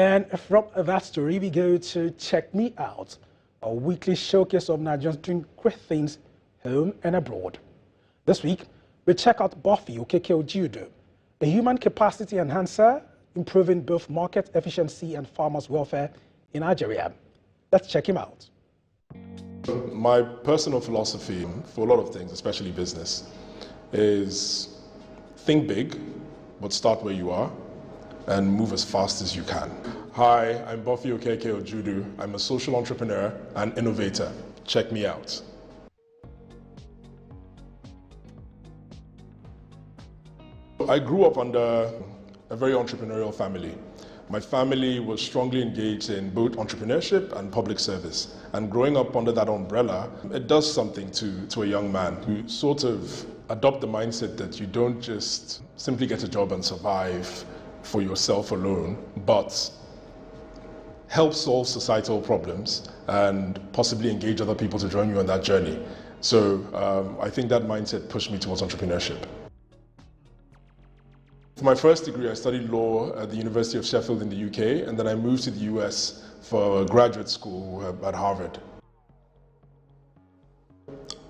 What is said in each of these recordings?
And from that story, we go to Check Me Out, a weekly showcase of Nigerians doing great things home and abroad. This week, we check out Buffy Okeke-Ojiudu, a human capacity enhancer improving both market efficiency and farmers' welfare in Nigeria. Let's check him out. My personal philosophy for a lot of things, especially business, is think big, but start where you are and move as fast as you can. Hi, I'm Buffy Okeke-Ojiudu. I'm a social entrepreneur and innovator. Check me out. I grew up under a very entrepreneurial family. My family was strongly engaged in both entrepreneurship and public service. And growing up under that umbrella, it does something to a young man who sort of adopt the mindset that you don't just simply get a job and survive for yourself alone, but help solve societal problems and possibly engage other people to join you on that journey. So I think that mindset pushed me towards entrepreneurship. For my first degree, I studied law at the University of Sheffield in the UK, and then I moved to the US for graduate school at Harvard.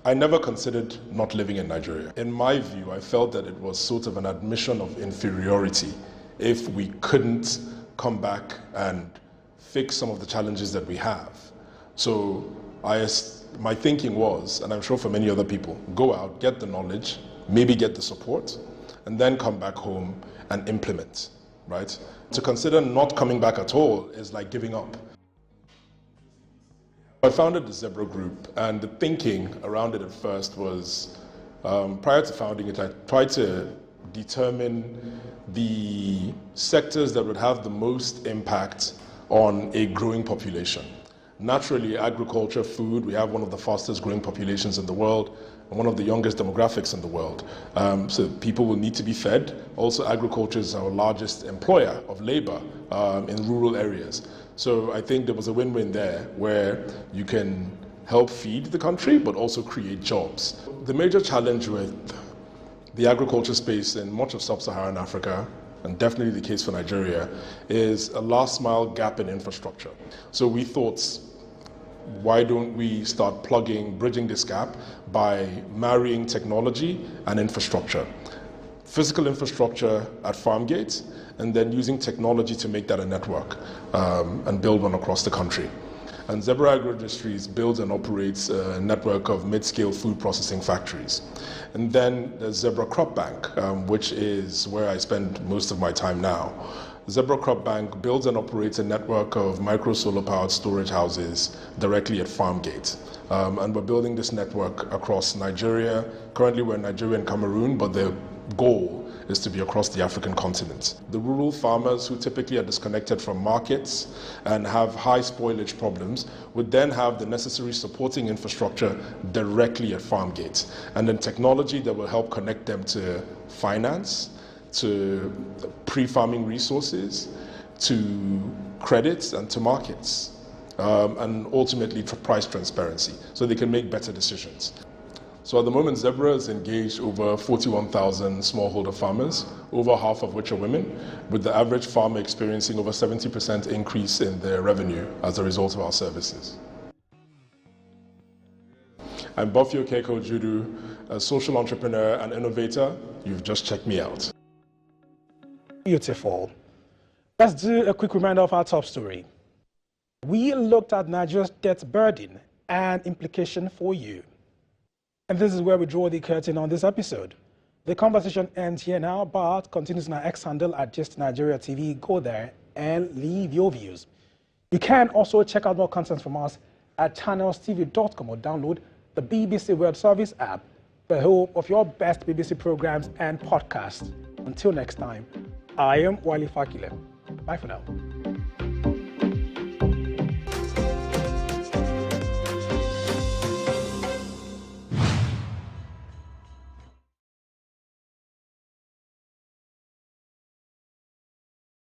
I never considered not living in Nigeria. In my view, I felt that it was sort of an admission of inferiority if we couldn't come back and fix some of the challenges that we have. So my thinking was, and I'm sure for many other people, go out, get the knowledge, maybe get the support, and then come back home and implement, right? To consider not coming back at all is like giving up. I founded the Zebra Group, and the thinking around it at first was, prior to founding it, I tried to determine the sectors that would have the most impact on a growing population. Naturally, agriculture, food, we have one of the fastest growing populations in the world and one of the youngest demographics in the world. So people will need to be fed. Also, agriculture is our largest employer of labor in rural areas. So I think there was a win-win there where you can help feed the country, but also create jobs. The major challenge with the agriculture space in much of sub-Saharan Africa, and definitely the case for Nigeria, is a last mile gap in infrastructure. So we thought, why don't we start bridging this gap by marrying technology and infrastructure? Physical infrastructure at farm gates, and then using technology to make that a network and build one across the country. And Zebra Agro-Industries builds and operates a network of mid-scale food processing factories. And then there's Zebra Crop Bank, which is where I spend most of my time now. Zebra Crop Bank builds and operates a network of micro solar powered storage houses directly at farm gates. And we're building this network across Nigeria. Currently we're in Nigeria and Cameroon, but the goal is to be across the African continent. The rural farmers who typically are disconnected from markets and have high spoilage problems would then have the necessary supporting infrastructure directly at farm gates. And then technology that will help connect them to finance, to pre-farming resources, to credits and to markets, and ultimately to price transparency so they can make better decisions. So at the moment, Zebra has engaged over 41,000 smallholder farmers, over half of which are women, with the average farmer experiencing over 70% increase in their revenue as a result of our services. I'm Buffy Okeke-Ojiudu, a social entrepreneur and innovator. You've just checked me out. Beautiful. Let's do a quick reminder of our top story. We looked at Nigeria's debt burden and implication for you. And this is where we draw the curtain on this episode. The conversation ends here now, but continues on our X handle at Just Nigeria TV. Go there and leave your views. You can also check out more content from us at channelstv.com or download the BBC World Service app, the home of your best BBC programs and podcasts. Until next time, I am Wale Fakile. Bye for now.